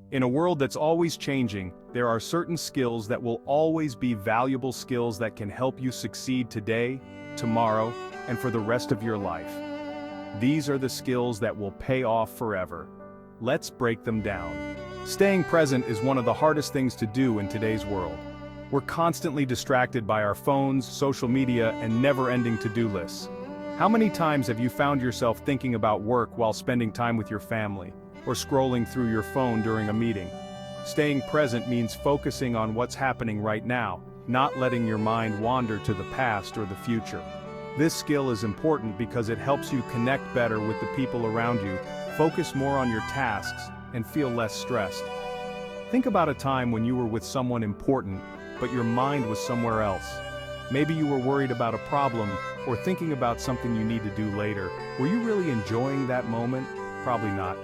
In a world that's always changing, there are certain skills that will always be valuable skills that can help you succeed today, tomorrow, and for the rest of your life. These are the skills that will pay off forever. Let's break them down. Staying present is one of the hardest things to do in today's world. We're constantly distracted by our phones, social media, and never-ending to-do lists. How many times have you found yourself thinking about work while spending time with your family, or scrolling through your phone during a meeting? Staying present means focusing on what's happening right now, not letting your mind wander to the past or the future. This skill is important because it helps you connect better with the people around you, focus more on your tasks, and feel less stressed. Think about a time when you were with someone important, but your mind was somewhere else. Maybe you were worried about a problem, or thinking about something you need to do later. Were you really enjoying that moment? Probably not.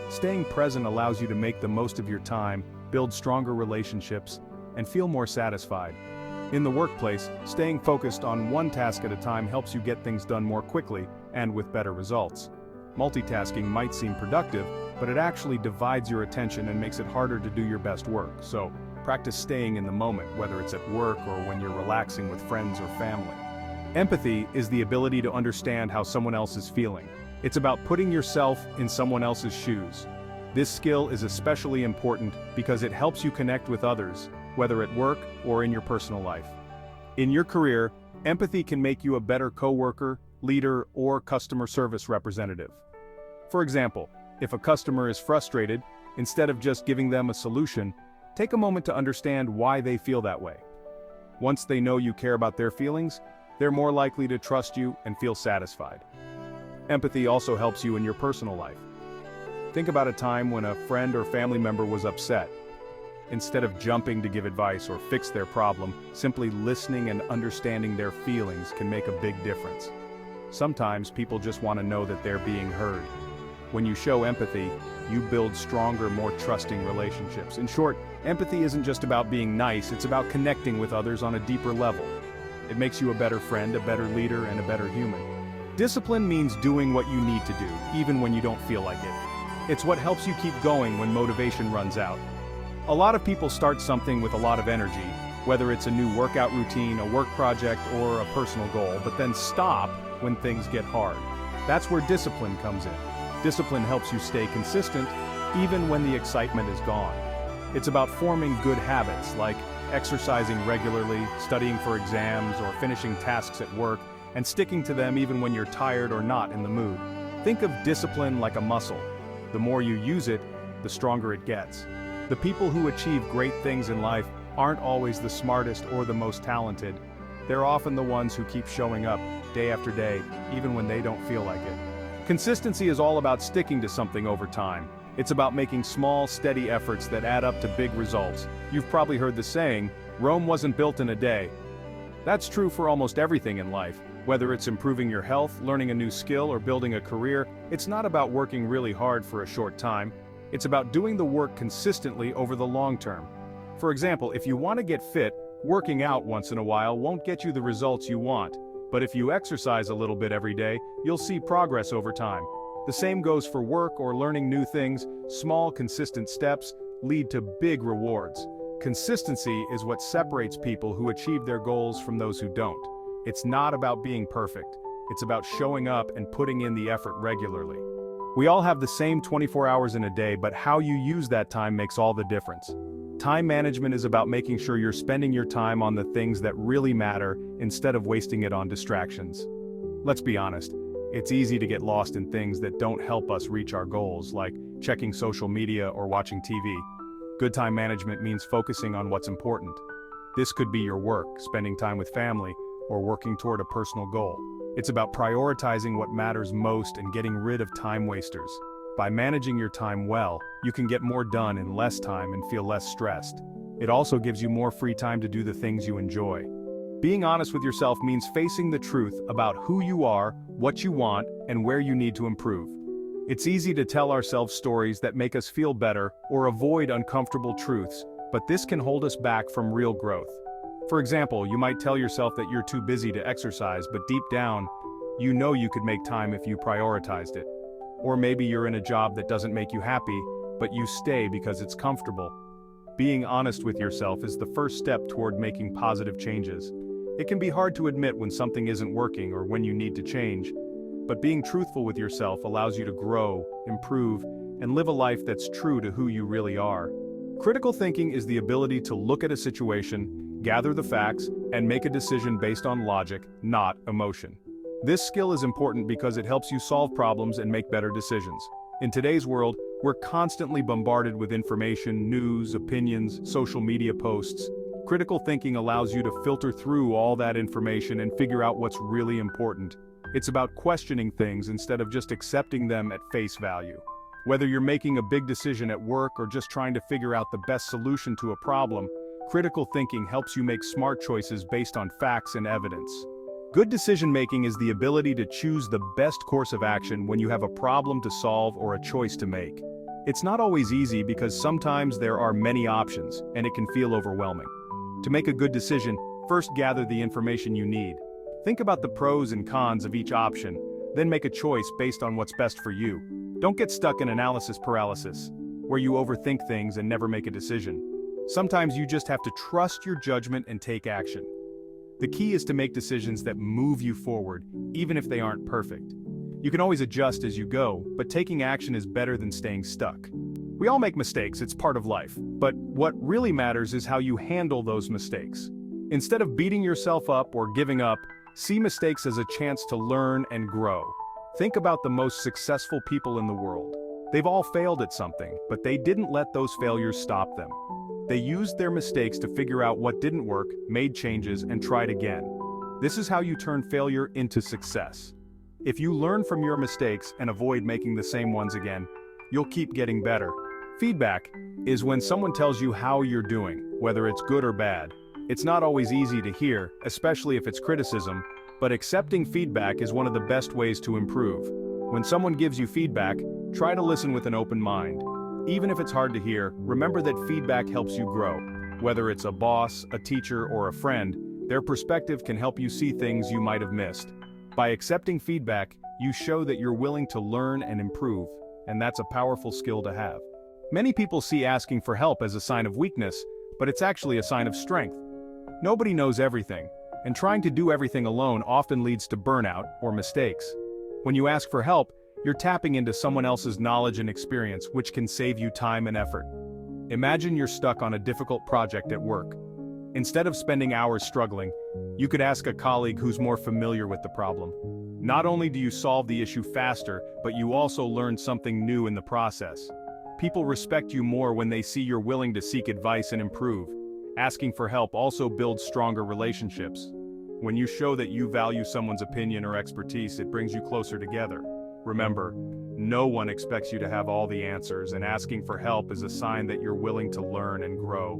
Staying present allows you to make the most of your time, build stronger relationships, and feel more satisfied. In the workplace, staying focused on one task at a time helps you get things done more quickly and with better results. Multitasking might seem productive, but it actually divides your attention and makes it harder to do your best work. So, practice staying in the moment, whether it's at work or when you're relaxing with friends or family. Empathy is the ability to understand how someone else is feeling. It's about putting yourself in someone else's shoes. This skill is especially important because it helps you connect with others, whether at work or in your personal life. In your career, empathy can make you a better coworker, leader, or customer service representative. For example, if a customer is frustrated, instead of just giving them a solution, take a moment to understand why they feel that way. Once they know you care about their feelings, they're more likely to trust you and feel satisfied. Empathy also helps you in your personal life. Think about a time when a friend or family member was upset. Instead of jumping to give advice or fix their problem, simply listening and understanding their feelings can make a big difference. Sometimes people just want to know that they're being heard. When you show empathy, you build stronger, more trusting relationships. In short, empathy isn't just about being nice, it's about connecting with others on a deeper level. It makes you a better friend, a better leader, and a better human. Discipline means doing what you need to do, even when you don't feel like it. It's what helps you keep going when motivation runs out. A lot of people start something with a lot of energy, whether it's a new workout routine, a work project, or a personal goal, but then stop when things get hard. That's where discipline comes in. Discipline helps you stay consistent, even when the excitement is gone. It's about forming good habits, like exercising regularly, studying for exams, or finishing tasks at work, and sticking to them even when you're tired or not in the mood. Think of discipline like a muscle. The more you use it, the stronger it gets. The people who achieve great things in life aren't always the smartest or the most talented. They're often the ones who keep showing up, day after day, even when they don't feel like it. Consistency is all about sticking to something over time. It's about making small, steady efforts that add up to big results. You've probably heard the saying, Rome wasn't built in a day. That's true for almost everything in life. Whether it's improving your health, learning a new skill, or building a career, it's not about working really hard for a short time. It's about doing the work consistently over the long term. For example, if you want to get fit, working out once in a while won't get you the results you want. But if you exercise a little bit every day, you'll see progress over time. The same goes for work or learning new things. Small, consistent steps lead to big rewards. Consistency is what separates people who achieve their goals from those who don't. It's not about being perfect. It's about showing up and putting in the effort regularly. We all have the same 24 hours in a day, but how you use that time makes all the difference. Time management is about making sure you're spending your time on the things that really matter instead of wasting it on distractions. Let's be honest, it's easy to get lost in things that don't help us reach our goals, like checking social media or watching TV. Good time management means focusing on what's important. This could be your work, spending time with family, or working toward a personal goal. It's about prioritizing what matters most and getting rid of time wasters. By managing your time well, you can get more done in less time and feel less stressed. It also gives you more free time to do the things you enjoy. Being honest with yourself means facing the truth about who you are, what you want, and where you need to improve. It's easy to tell ourselves stories that make us feel better or avoid uncomfortable truths, but this can hold us back from real growth. For example, you might tell yourself that you're too busy to exercise, but deep down, you know you could make time if you prioritized it. Or maybe you're in a job that doesn't make you happy, but you stay because it's comfortable. Being honest with yourself is the first step toward making positive changes. It can be hard to admit when something isn't working or when you need to change, but being truthful with yourself allows you to grow, improve, and live a life that's true to who you really are. Critical thinking is the ability to look at a situation, gather the facts, and make a decision based on logic, not emotion. This skill is important because it helps you solve problems and make better decisions. In today's world, we're constantly bombarded with information, news, opinions, social media posts. Critical thinking allows you to filter through all that information and figure out what's really important. It's about questioning things instead of just accepting them at face value. Whether you're making a big decision at work or just trying to figure out the best solution to a problem, critical thinking helps you make smart choices based on facts and evidence. Good decision-making is the ability to choose the best course of action when you have a problem to solve or a choice to make. It's not always easy because sometimes there are many options, and it can feel overwhelming. To make a good decision, first gather the information you need. Think about the pros and cons of each option, then make a choice based on what's best for you. Don't get stuck in analysis paralysis, where you overthink things and never make a decision. Sometimes you just have to trust your judgment and take action. The key is to make decisions that move you forward, even if they aren't perfect. You can always adjust as you go, but taking action is better than staying stuck. We all make mistakes, it's part of life, but what really matters is how you handle those mistakes. Instead of beating yourself up or giving up, see mistakes as a chance to learn and grow. Think about the most successful people in the world. They've all failed at something, but they didn't let those failures stop them. They used their mistakes to figure out what didn't work, made changes, and tried again. This is how you turn failure into success. If you learn from your mistakes and avoid making the same ones again, you'll keep getting better. Feedback is when someone tells you how you're doing, whether it's good or bad. It's not always easy to hear, especially if it's criticism, but accepting feedback is one of the best ways to improve. When someone gives you feedback, try to listen with an open mind. Even if it's hard to hear, remember that feedback helps you grow. Whether it's a boss, a teacher, or a friend, their perspective can help you see things you might have missed. By accepting feedback, you show that you're willing to learn and improve, and that's a powerful skill to have. Many people see asking for help as a sign of weakness, but it's actually a sign of strength. Nobody knows everything, and trying to do everything alone often leads to burnout or mistakes. When you ask for help, you're tapping into someone else's knowledge and experience, which can save you time and effort. Imagine you're stuck on a difficult project at work. Instead of spending hours struggling, you could ask a colleague who's more familiar with the problem. Not only do you solve the issue faster, but you also learn something new in the process. People respect you more when they see you're willing to seek advice and improve. Asking for help also builds stronger relationships. When you show that you value someone's opinion or expertise, it brings you closer together. Remember, no one expects you to have all the answers, and asking for help is a sign that you're willing to learn and grow.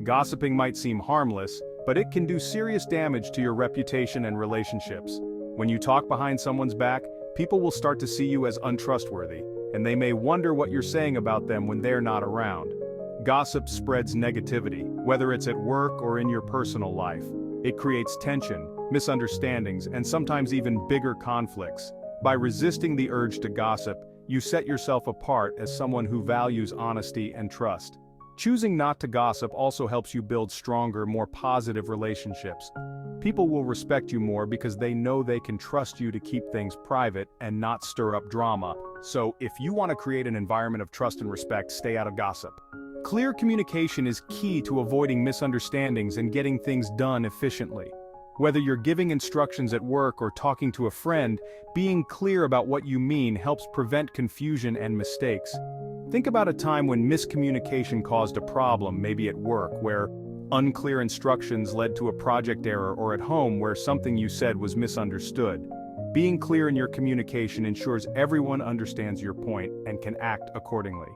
Gossiping might seem harmless, but it can do serious damage to your reputation and relationships. When you talk behind someone's back, people will start to see you as untrustworthy, and they may wonder what you're saying about them when they're not around. Gossip spreads negativity, whether it's at work or in your personal life. It creates tension, misunderstandings, and sometimes even bigger conflicts. By resisting the urge to gossip, you set yourself apart as someone who values honesty and trust. Choosing not to gossip also helps you build stronger, more positive relationships. People will respect you more because they know they can trust you to keep things private and not stir up drama. So, if you want to create an environment of trust and respect, stay out of gossip. Clear communication is key to avoiding misunderstandings and getting things done efficiently. Whether you're giving instructions at work or talking to a friend, being clear about what you mean helps prevent confusion and mistakes. Think about a time when miscommunication caused a problem, maybe at work, where unclear instructions led to a project error, or at home where something you said was misunderstood. Being clear in your communication ensures everyone understands your point and can act accordingly.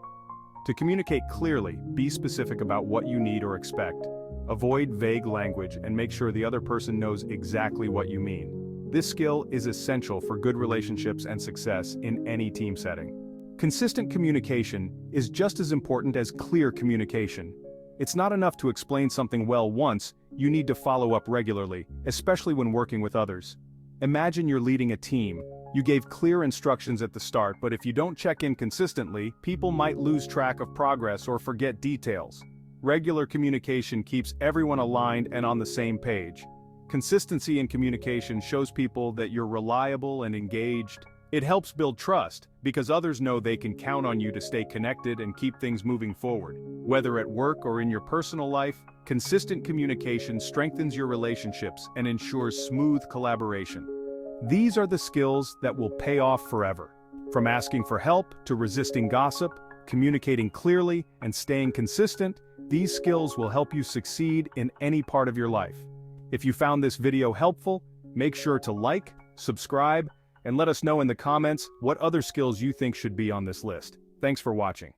To communicate clearly, be specific about what you need or expect. Avoid vague language and make sure the other person knows exactly what you mean. This skill is essential for good relationships and success in any team setting. Consistent communication is just as important as clear communication. It's not enough to explain something well once, you need to follow up regularly, especially when working with others. Imagine you're leading a team. You gave clear instructions at the start, but if you don't check in consistently, people might lose track of progress or forget details. Regular communication keeps everyone aligned and on the same page. Consistency in communication shows people that you're reliable and engaged. It helps build trust, because others know they can count on you to stay connected and keep things moving forward. Whether at work or in your personal life, consistent communication strengthens your relationships and ensures smooth collaboration. These are the skills that will pay off forever. From asking for help to resisting gossip, communicating clearly, and staying consistent, these skills will help you succeed in any part of your life. If you found this video helpful, make sure to like, subscribe, and let us know in the comments what other skills you think should be on this list. Thanks for watching.